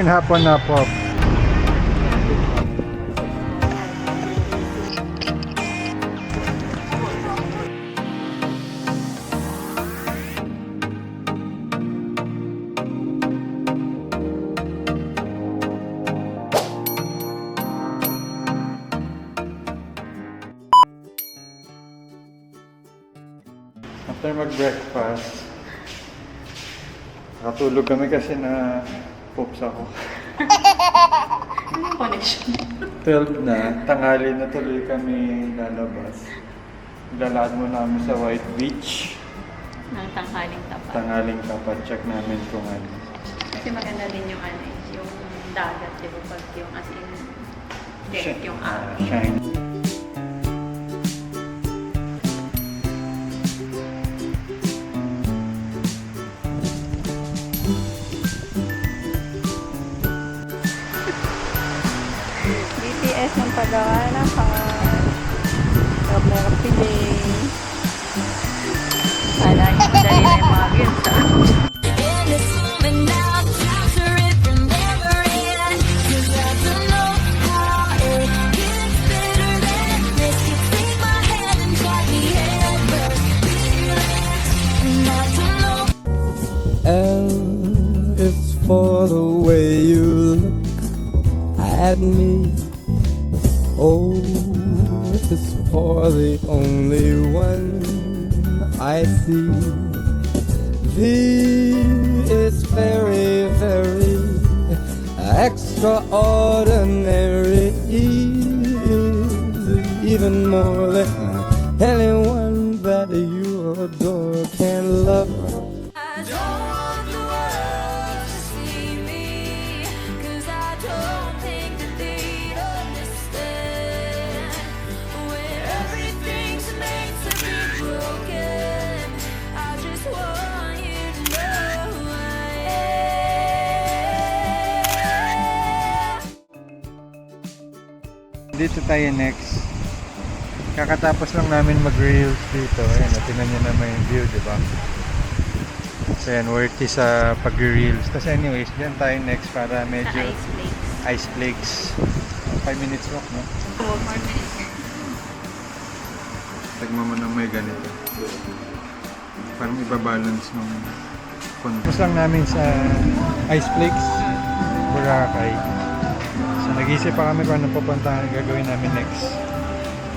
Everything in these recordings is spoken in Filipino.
Hapon na po. After mag-breakfast, nakatulog kami kasi na poops ako. Anong connection? 12 na, tanghali na tuloy kami lalabas. Lalakad muna kami sa White Beach. Ng tanghaling tapat. Tanghaling tapat, check namin kung ano. Kasi maganda din yung ano, yung dagat, di ba? Pag yung as in, direct yung araw. Shine. BTS ng paggawa ng car. Sobrang piling. Kala nyo madali na yung mga views, ha? L is for the way you look at me. O is for the only one I see. V is very, very extraordinary. E is even more than anyone that you adore can love. I don't want the world to see me, 'cause I don't think that they'd understand. When everything's made to be broken, I just want you to know who I am. Dito tayo next. Kakatapos lang namin mag-reels dito. Ayan, tingnan nyo naman yung view, di ba? So yan, worthy sa pag-reels. Tapos anyways, dyan tayo next para medyo Sa ice flakes. ice flakes. 5 minutes walk, no? 4 more minutes. Tagma mo na may ganito. Parang ibabalance nung kondo. Tapos lang namin sa ice flakes, Boracay. So nag-isip pa kami kung ano pupuntahan gagawin namin next.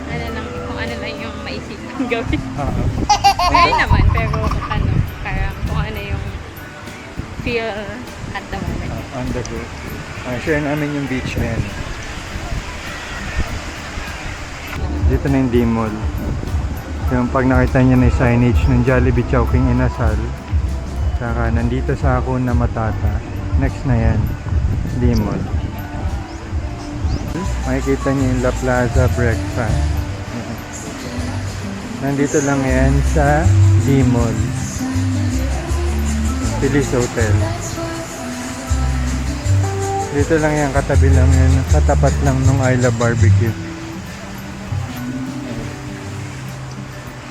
Ano lang, kung ano lang yung maisip kong gawin. Oo. Ngayon naman, pero ano, parang kung ano yung feel at the moment. On the go. Share namin yung beach na yan. Dito na yung D-Mall. Yung pag nakita niyo na yung signage ng Jollibee Chowking Inasal. Saka nandito sa ako na Matata. Next na yan. D-Mall. Makikita niyo yung La Plaza Breakfast. Nandito lang yan sa D-Mall. Feliz Hotel. Dito lang yan, katabi lang yan. Katapat lang nung I Love Barbecue.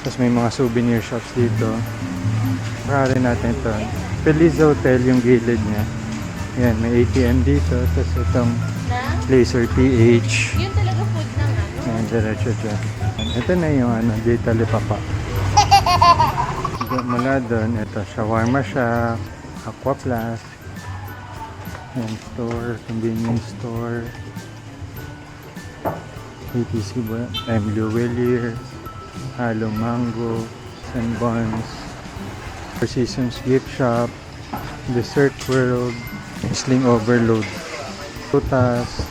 Tapos may mga souvenir shops dito. Baka rin natin ito. Feliz Hotel yung gilid niya. Yan, may ATM dito. Tapos itong Laser PH. Yun talaga food ng ano. Yan, diretso dyan. Ito na yung ano, dito Lipapa. Mula doon, ito, shawarma shop, Aqua Plus. Yan, store, convenience store. ATC ba? Blue Wellier, Halo Mango, San Buns, Four Seasons Gift Shop, Dessert World, Sling Overload, Prutas,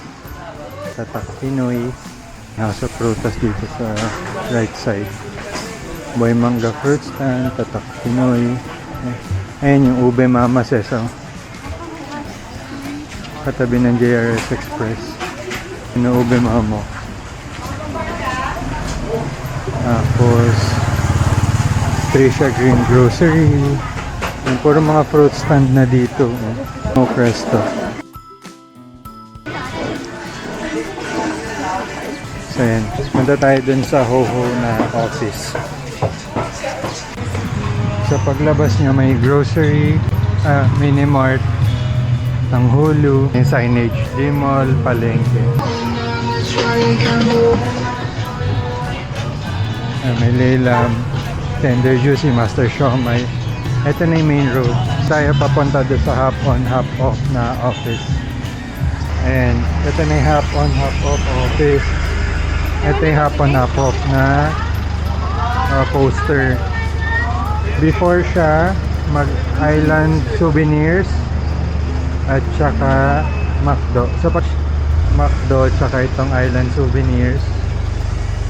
Tatak Pinoy, House of Prutas dito sa right side. Boy Manga Fruit Stand, Tatak Pinoy. Ayan yung Ube Mama Seso. Katabi ng JRS Express. Yung Ube Mama. Tapos Trisha Green Grocery. Yung puro mga fruit stand na dito. No Presto. So yan, punta tayo dun sa Hoho na office. Sa paglabas niya may grocery, mini mart, ng Hulu, yung signage, D-Mall, palengke. May Lelam, Tender Juicy, Master Siomai. Ito na yung main road. Tayo papunta doon sa hop-on, hop-off na office. And ito na yung hop-on, hop-off office. Ito yung hop-on, hop-off na poster. Before siya, mag-Island Souvenirs at saka McDo. So, pag McDo, tsaka itong Island Souvenirs.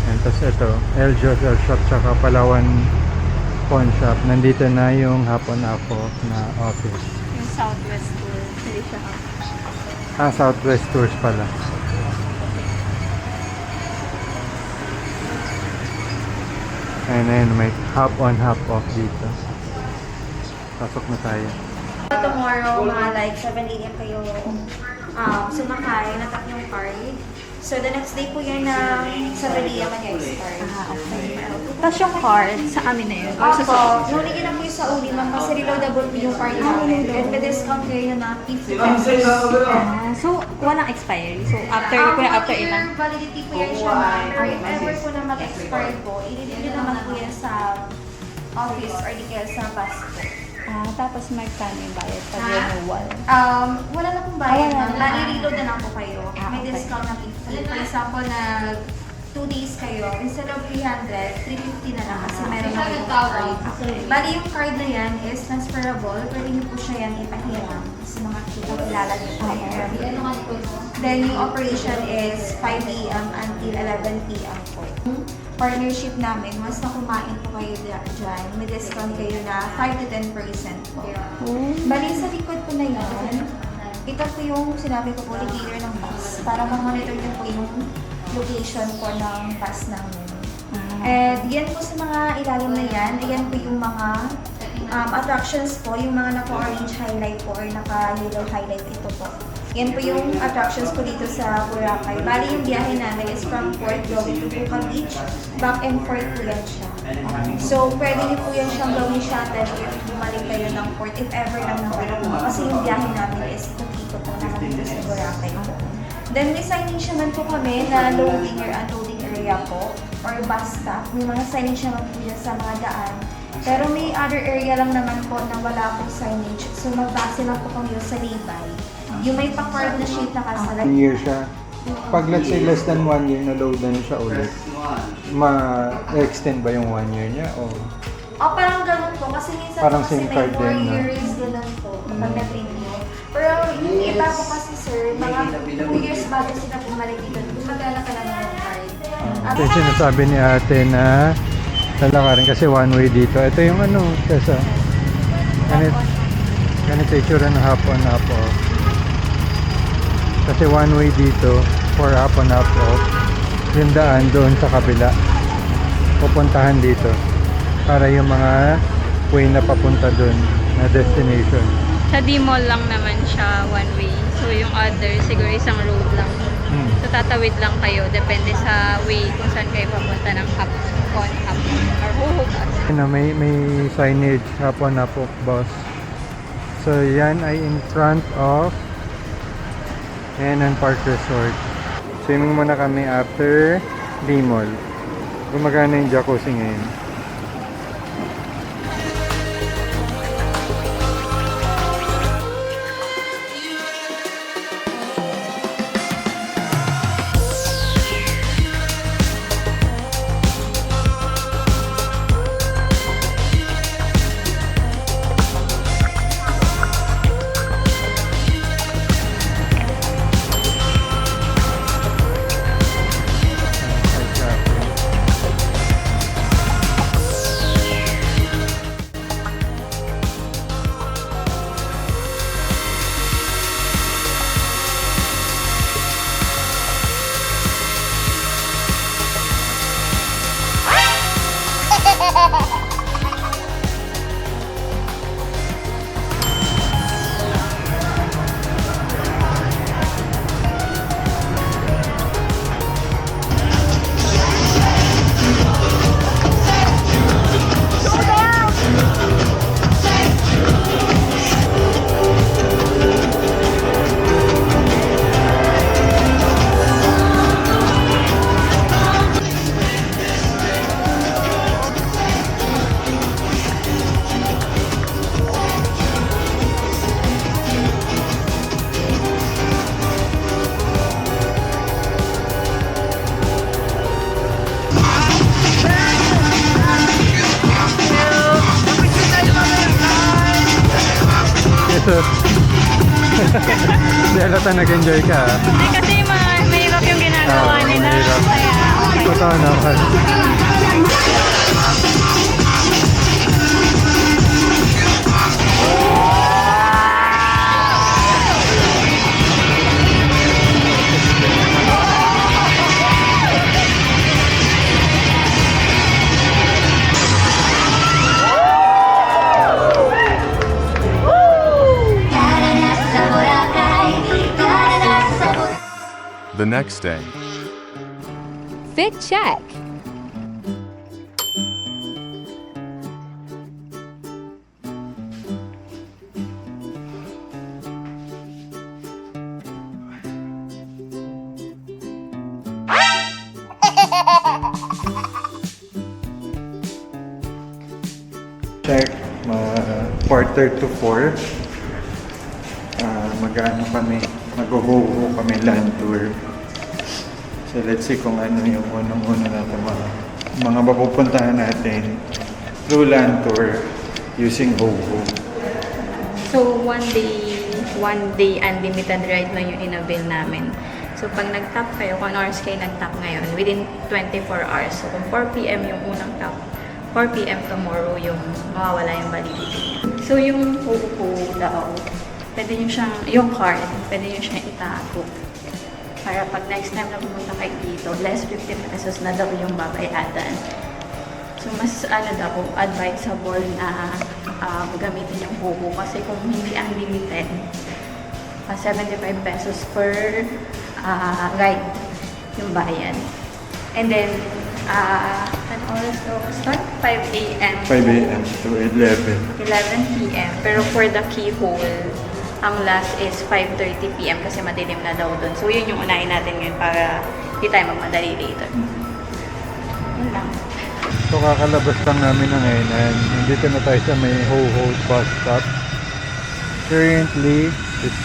And tapos ito, El Josel Shop, tsaka Palawan Pawn Shop. Nandito na yung hapon hapon na office. Yung Southwest Tour. Hindi siya. Southwest Tours pala. And then may hop on, hop off dito. Pasok na tayo. Tomorrow, mga like 7 a.m. kayo sumakay, natap yung card. So, the next day po yan ng 7 a.m. mag-expire. Okay. Tapos yung card, sa amin na yun? Or sa Opo, nuligin na po yung sa uli, ma'am, kasi reloadable po yung card namin. And may discount kayo na 50 pesos. So, walang expiry. So, after ilan? Validity po yan siya, ma'am. Pero if ever po na mag-expire po, ililin naman po yan sa office or di kaya sa bus po. Tapos magkano yung bayad pag Ha? renewal? Wala na pong bayad, wala ma'am. na. Nare-reload na lang po kayo. May Okay. discount na 50. For example, na 2 days kayo, instead of 300, 350 na lang kasi meron na kayong card. Bali yung card na yan is transferable. Pwede niyo po siya yan ipahiram sa mga kilala niyo po. Then yung operation is 5 a.m. until 11 p.m. po. Partnership namin, once na kumain po kayo dyan, may discount kayo na 5 to 10% po. Bali sa likod po na yun, ito po yung sinabi ko po, indicator ng bus para ma-monitor niyo po yung location po ng bus namin. And yan po sa mga ilalim na yan, ayan po yung mga attractions po, yung mga naka-orange highlight po or naka-yellow highlight ito po. Yan po yung attractions po dito sa Boracay. Bali yung biyahe namin is from Port going to Buca Beach, back and forth po yan siya. So, pwede niyo po yan siyang gawin shuttle if bumalik kayo ng port, if ever lang naman po. Kasi yung biyahe namin is ikot-ikot po naman dito sa Boracay po. Then, may signage naman po kami na loading or unloading area po, or bus stop. May mga signage naman po yan sa mga daan. Pero may other area lang naman po na wala pong signage. So, magbase lang po kami sa label. Yung may pa-card na sheet na kasalan. 1 year siya. Pag let's say less than 1 year, na-load na siya ulit. Ma-extend ba yung 1 year niya? O Parang ganun po. Kasi minsan Parang po kasi SIM may card 4 din, no? years ganun po. Kapag na-renew. Pero yung iba po kasi sir, mga 2 years bago sila bumalik dito, gumagana ka lang ng card. ito yung sinasabi ni ate na lalakarin kasi one way dito. Ito yung ano, Tessa. Ganito yung tsura ng hapon, hapon. Kasi one way dito for hapon, hapon. Yung daan doon sa kabila. Pupuntahan dito. Para yung mga way na papunta doon na destination. Sa D-Mall lang naman siya one way. So, yung other, siguro isang road lang. So, tatawid lang kayo. Depende sa way kung saan kayo papunta ng hapon, hapon, or huhugas. May signage hapon, hapon bus. So, yan ay in front of Henan Park Resort. Swimming muna kami after D-Mall. Gumagana yung jacuzzi ngayon. Hindi halata nag-enjoy ka. Hindi kasi mahirap yung ginagawa nila. Mahirap. Kaya okay. Totoo naman. The next day. Fit check. Check, quarter to 4. Mag-ano kami, mag-go-go kami land tour. So let's see kung ano yung unang-una natin mga mapupuntahan natin through land tour using Ho-Ho. So, one day unlimited ride lang yung in-avail namin. So, pag nag-tap kayo, kung ano oras kayo nag-tap ngayon, within 24 hours. So, kung 4 p.m. yung unang tap, 4 p.m. tomorrow yung mawawala yung validity niya. So, yung Ho-Ho daw, pwede nyo siyang, yung card, pwede nyo siyang itago. Para pag next time na pumunta kayo dito, less 50 pesos na daw yung babayadan. So, mas daw, advisable na gamitin yung Ho-Ho kasi kung hindi unlimited, 75 pesos per ride yung bayad. And then, an oras to start? 5 a.m. 5 a.m. to 11. 11 p.m. Pero for the keyhole, ang last is 5:30 p.m. kasi madilim na daw doon. So, yun yung unahin natin ngayon para hindi tayo magmadali later. Yun lang. So kakalabas lang namin ng Hainan. Nandito na tayo sa may Ho-Ho bus stop. Currently, it's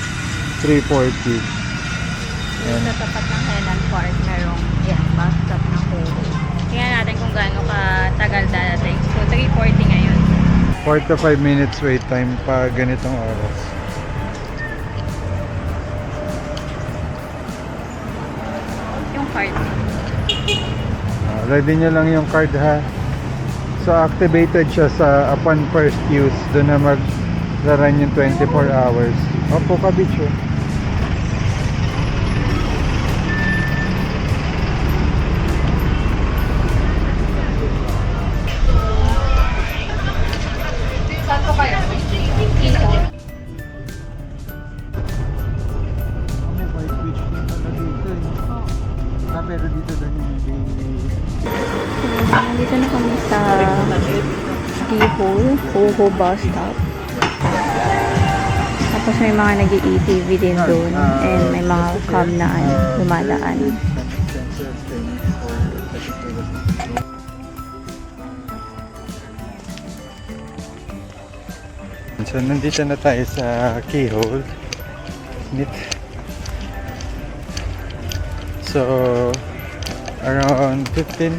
3:40. Sa tapat ng Hainan Park, merong bus stop ng Ho-Ho. Tingnan natin kung gaano katagal dadating. So, 3:40 ngayon. 4 to 5 minutes wait time pa ganitong oras. Yung card. Ready nyo lang yung card ha. So activated siya sa upon first use. Doon na maglaran yung 24 hours. Opo, kabitso. Saan po kayo? Pero dito doon yung daily. Nandito na kami sa keyhole, Ho-Ho bus stop. Tapos may mga nag-i-ATV din doon and may mga cab na dumadaan. So nandito na tayo sa keyhole. So around 15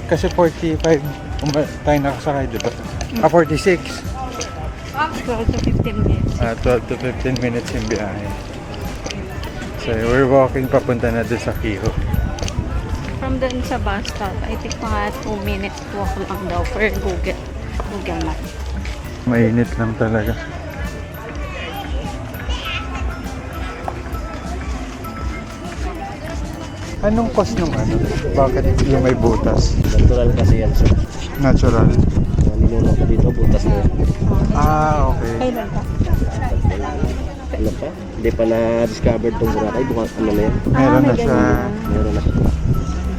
kasi 45 tayo nakasakay, diba? 46. 12 to 15 minutes. 12 to 15 minutes yung biyahe. So we're walking papunta na doon sa keyhole. From doon sa bus stop, I think mga 2 minutes walk lang daw for Google Maps. Mainit lang talaga. Anong cost nung ano? Bakit yung may butas? Natural kasi yan, sir. Natural. Ninuno ko dito, butas na yan. Okay. Kailan ka? Ano pa? Hindi pa na-discover itong Boracay. Bukas ano na yan. Meron na siya. Meron na siya.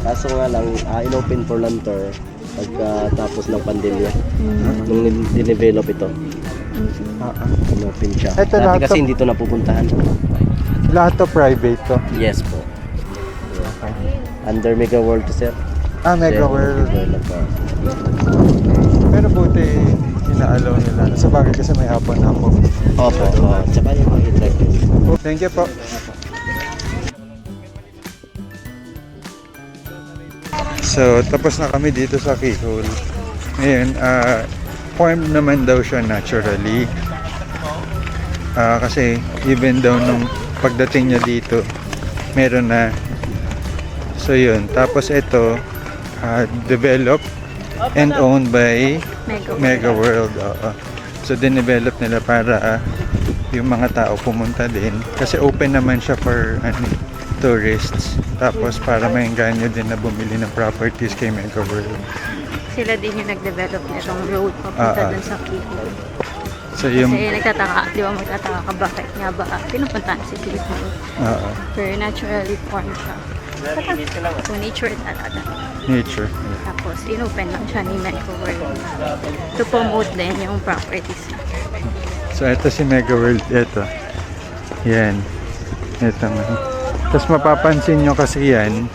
Kaso nga lang, in-open for land tour pagkatapos ng pandemya. Nung dinevelop ito, in-open siya. Ito Dati lahat kasi to- hindi ito napupuntahan. Lahat to private to. Yes po. Under Mega World to, sir. Mega Then, World. develop pa. Pero buti inaalaw nila. Sa bagay kasi may hapon-hapon. Opo. Tsaka yung mga hit-drive. Thank you po. So, tapos na kami dito sa keyhole. Ngayon, formed naman daw siya naturally. Kasi even daw nung pagdating nyo dito, meron na. So yun. Tapos ito, developed and owned by Mega World. Oo. So dinevelop nila para yung mga tao pumunta din. Kasi open naman siya for tourists. Tapos para maingganyo din na bumili ng properties kay Mega World. Sila din yung nag-develop nitong road papunta dun sa Keyhole. So yung Kasi nagtataka, di ba magtataka ka bakit nga ba pinupuntahan si Keyhole? Pero naturally formed siya. So nature talaga. nature. Tapos inopen lang siya ni Mega World to promote din yung properties. So ito si Mega World, ito. Yan. Ito nga. Tapos mapapansin nyo kasi yan,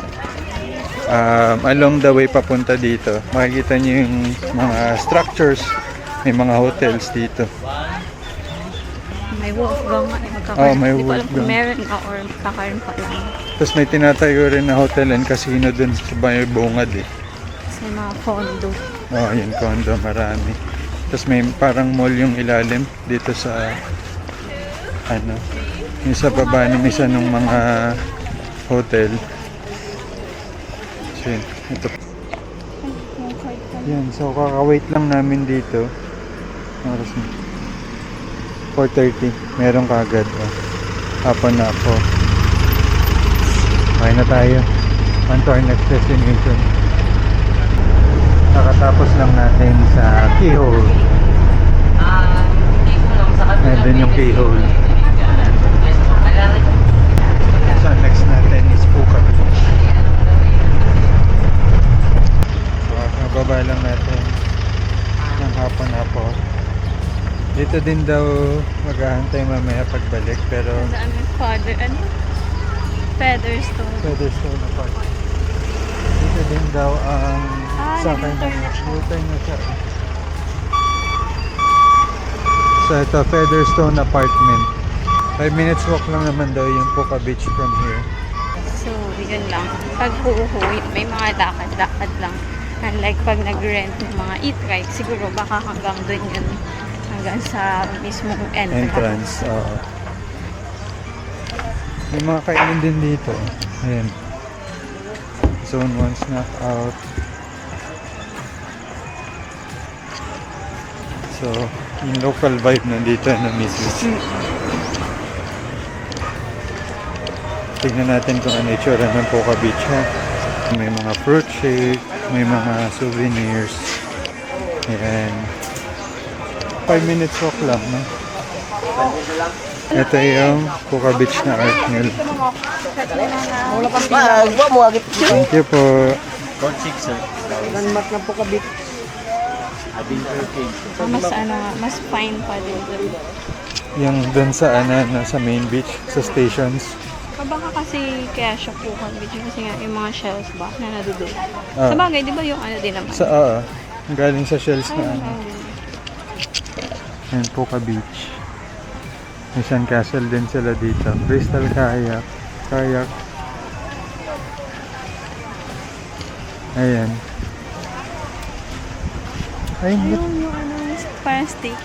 along the way papunta dito, makikita nyo yung mga structures, may mga hotels dito. May Wolfgang, may di ko alam kung Wolfgang. meron na or kakaroon pa lang. Tapos may tinatayo rin na hotel and casino dun sa may bungad eh. Kasi mga condo. Oh, yun, condo, marami. Tapos may parang mall yung ilalim dito sa yung sa baba ng isa ng mga hotel. So yun, ito. Yan, so kakawait lang namin dito. Oras na. 4:30, meron kagad. Hapon na ako. Okay na tayo. On to our next destination. Nakatapos lang natin sa Keyhole. And then yung Keyhole. So next natin is Puka Beach. So nababa lang natin ng hapon na po. Dito din daw maghahantay mamaya pagbalik pero Saan yung father, Featherstone. Featherstone na park. Dito din daw ang sakay na U-turn na siya. So ito, Featherstone Apartment. 5 minutes walk lang naman daw yung Puka Beach from here. So, yun lang. Pag huuhuwi, may mga lakad-lakad lang. Unlike pag nag-rent ng mga e-trike, siguro baka hanggang dun yun. Hanggang sa mismong entrance. Oo. May mga kainin din dito. Ayan. Zone 1 snack out. So, yung local vibe nandito na mismo. Tignan natin kung ano itsura ng Puka Beach ha. May mga fruit shake, may mga souvenirs. Ayan. 5 minutes walk lang, no? Ito yung Puka Beach na art mill. Thank you po. Mas fine pa din dun. Yung dun sa sa main beach, sa stations. Baka kasi kaya siya Puka Beach kasi nga yung mga shells ba na nadudulo. Ah. Sa bagay, di ba yung din naman? Sa galing sa shells na Ayan, Puka Beach. May sandcastle din sila dito. Crystal kayak. Ayan. Ay, Yung parang steak.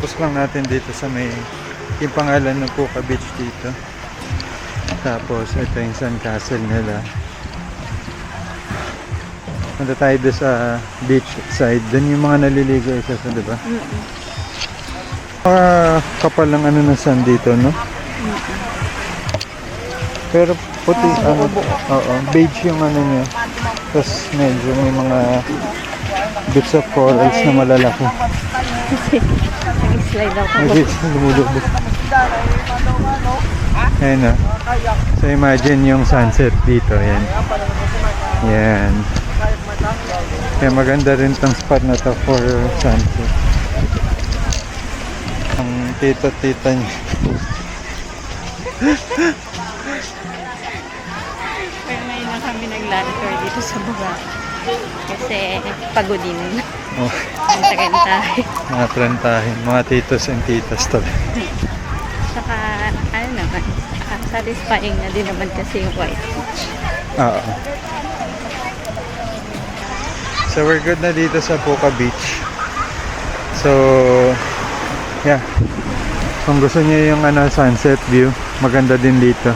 Tapos lang natin dito sa may yung pangalan ng Puka Beach dito. Tapos ito yung sandcastle nila. Punta tayo doon sa beach side. Doon yung mga naliligo isa sa, diba? Kapal lang ng sand dito, no? Pero puti, beige yung niya. Tapos medyo may mga bits of corals na malalaki. Nag-slide ako. Lumulubog. Ayan na. So imagine yung sunset dito. Ayan. Yan. Kaya maganda rin tong spot na to for sunset. Ang tita-tita niya. Pero ngayon na kami nag-land-tour dito sa baba. Kasi pagodin. Oh, Ang tagal-tagal. mga trentahin. Mga titos and titas to. Saka, naman, satisfying na din naman kasi yung white beach. Oo. So we're good na dito sa Puka Beach. So Yeah. Kung gusto niyo yung sunset view, maganda din dito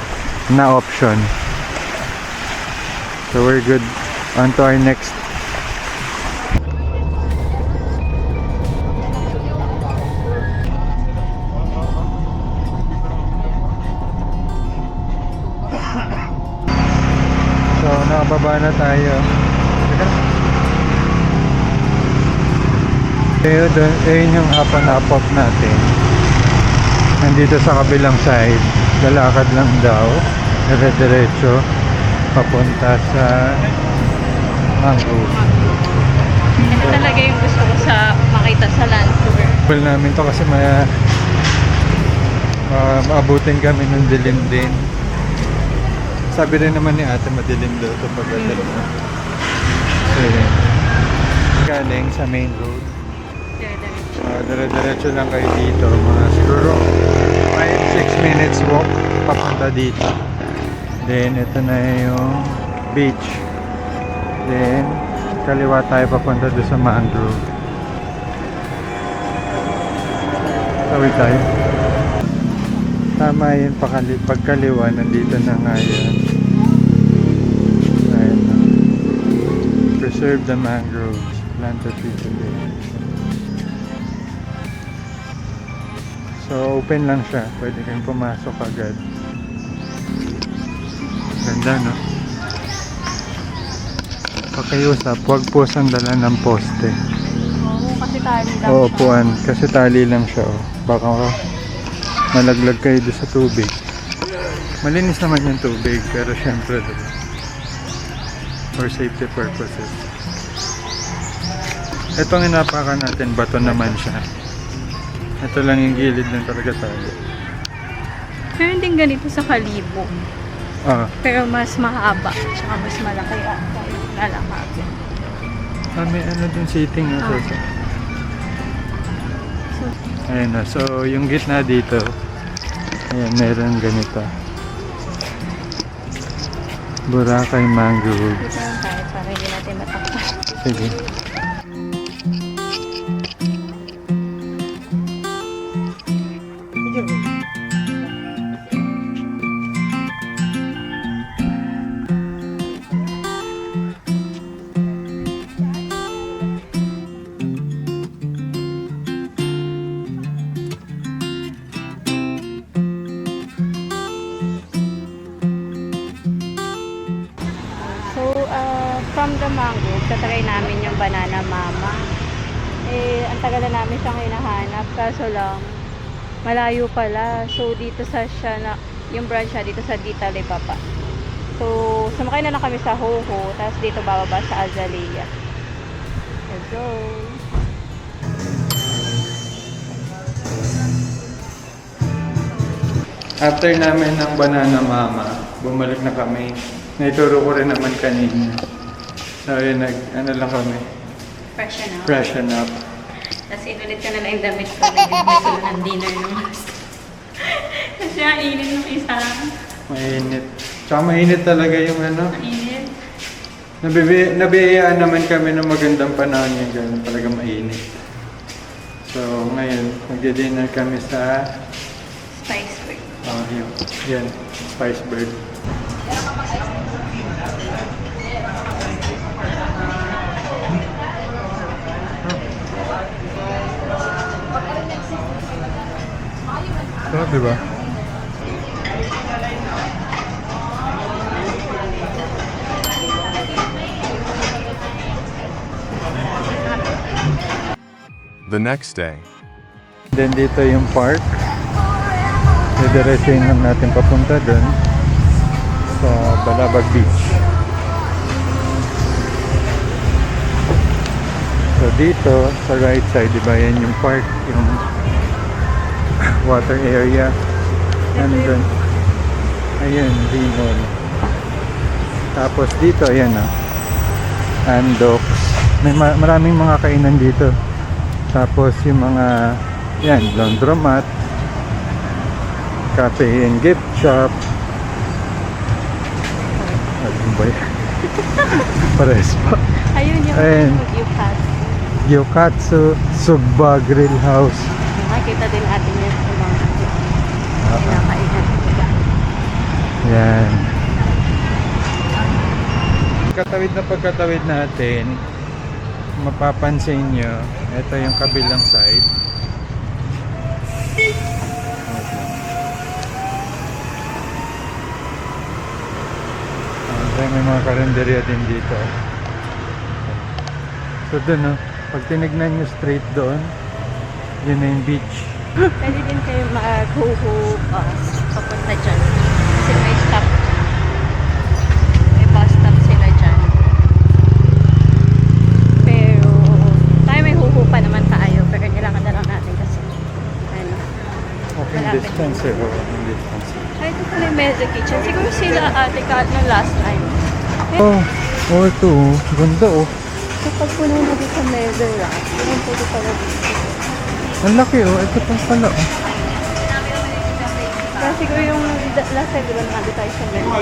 na option. So we're good. On to our next. So nakababa na tayo. Ayun yung hap-up natin. Nandito sa kabilang side, lalakad lang daw, dire-diretso papunta sa mangrove. Ito talaga yung gusto ko sa makita sa land tour. Well namin to kasi maabutin kami ng dilim din. Sabi rin naman ni ate madilim daw ito pagdating mo. Galing sa main road. Dire-diretso lang kayo dito. Mga siguro 5-6 minutes walk papunta dito. Then ito na yung beach. Then kaliwa tayo papunta doon sa mangrove. Tawid tayo. Tama yun, pagkaliwa, nandito na nga yan. Ayan na. Preserve the mangroves. Plant a tree today. So open lang siya. Pwede kang pumasok agad. Ganda, no? Pakiusap, huwag po sandalan ng poste. Oo, kasi tali lang. Oo, upuan. Kasi tali lang siya. Oh. Baka malaglag kayo doon sa tubig. Malinis naman yung tubig, pero syempre diba? For safety purposes. Itong inapakan natin, bato naman siya. Ito lang yung gilid ng talaga tali. Meron din ganito sa Kalibo. Ah, Pero mas mahaba. Tsaka mas malaki ata yung lalakad. may ano dun seating na So, Ayun na, so yung gitna dito, ayan, meron ganito. Boracay mangrove. dito lang tayo para hindi natin matakpan. Sige. From the mangrove, tatry namin yung banana mama. Ang tagal na namin siyang hinahanap, kaso lang malayo pala. So dito sa siya na yung branch siya dito sa Dita Lipa. So sumakay na lang kami sa Hoho, tapos dito bababa sa Azalea. Let's go. After namin ng banana mama, bumalik na kami. Naituro ko rin naman kanina. So yun, ano lang kami, Freshen up. freshen up. Tapos inulit ka na lang yung damit ko. Bigyan ko ng dinner ng master. Kasi ang init ng isa. Mainit. Tsaka mainit talaga yung ano. Init. Nabiyayaan naman kami ng magandang panahon yung gano'n, talaga mainit. So ngayon, magdi-dinner kami sa Spice Bird. yan, Spice Bird. Sarap, diba? The next day. Then dito yung park. Didiretsuhin lang natin papunta dun sa Balabag Beach. So dito sa right side, diba yan yung park, yung water area. And then, ayun, Limon. Tapos dito, ayan Andox. May maraming mga kainan dito. Tapos yung mga, yan, laundromat, cafe and gift shop. Ano ba yan? Pares pa. Ayun yung Ayan. Gyukatsu. Gyokatsu, Sugba Grill House. makikita din natin yan sa mga kinakainan. Yan. Pagkatawid natin, mapapansin nyo, ito yung kabilang side. May mga karinderya din dito. So dun, no, pag tinignan nyo straight doon, yun na yung beach. Pwede din kayo mag-ho-ho bus papunta dyan. Kasi may stop. May bus stop sila dyan. Pero, tayo may ho-ho pa naman tayo. Pero kailangan na lang natin kasi, ano, Walking malapit. distance eh. Walking distance. Ay, ito pala yung Meza Kitchen. Siguro sila ate Kat nung last time. Oh, oh ito oh. Ganda oh. Kapag puno na dito sa Meza Rock, yun pwede pala dito. Ang laki oh. Ito pa pala oh. Kaya siguro yung last time, diba nandito tayo sa Meza,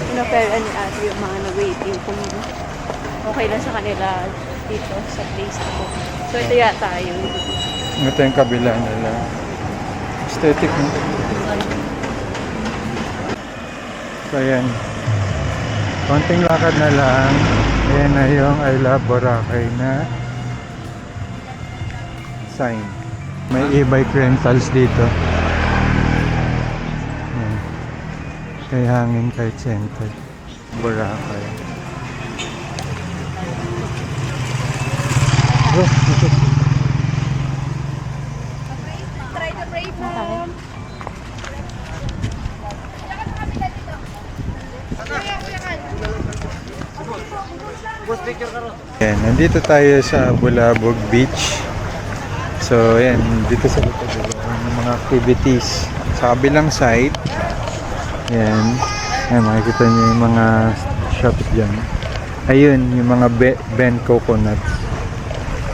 inoferan ni ate yung mga na-waiting kung okay lang sa kanila dito sa place na to. So ito yata yung Ito yung kabila nila. Aesthetic no? So ayan. Konting lakad na lang. Ayan na yung I Love Boracay na sign. May e-bike rentals dito. Ayan. Kaya hangin kahit center. Boracay. Oh, Ayan, nandito tayo sa Bulabog Beach. So, ayan, dito sa likod ng mga activities. Sa kabilang side, ayan, ayan, makikita nyo yung mga shops dyan. Ayun, yung mga bent coconuts.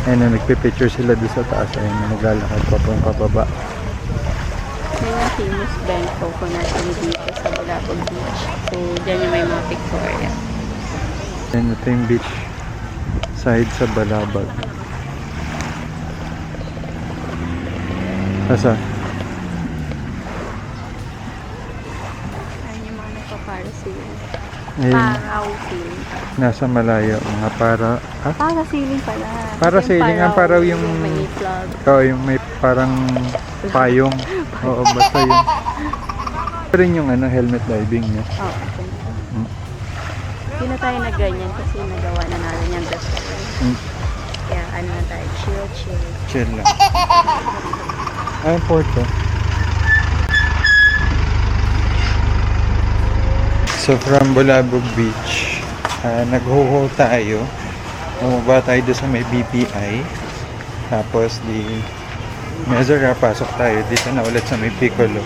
Ayan, nagpipicture sila doon sa taas. Ayan, naglalakad pa pong pababa. Yan yung famous bent coconut dito sa Bulabog Beach. So, dyan yung may mga Victoria. Ayan, ito yung beach side sa Balabag. Asa? Ayan yung mga nagpa-parasailing. Ayun, Parasailing. nasa malayo. Mga para... Ah? Parasailing pala. Parasailing, ang paraw yung... may flag. Oo, yung may parang payong. Oo, basta yun. Pero yung ano, helmet diving niya. Oo, Hindi na tayo nagganyan kasi nagawa na natin yung before. Kaya ano na tayo, chill. Chill lang. Ay, Porto. So, from Bulabog Beach, nag-ho-ho tayo. Bumaba tayo doon sa may BPI. Tapos, di Mezora, pasok tayo. Dito na ulit sa may Piccolo.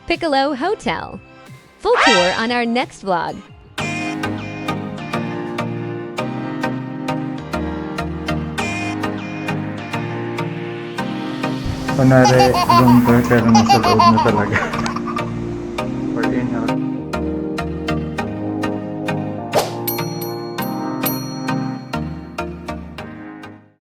Piccolo Hotel. Full tour on our next vlog. Kunwari, room tour pero nasa loob na talaga.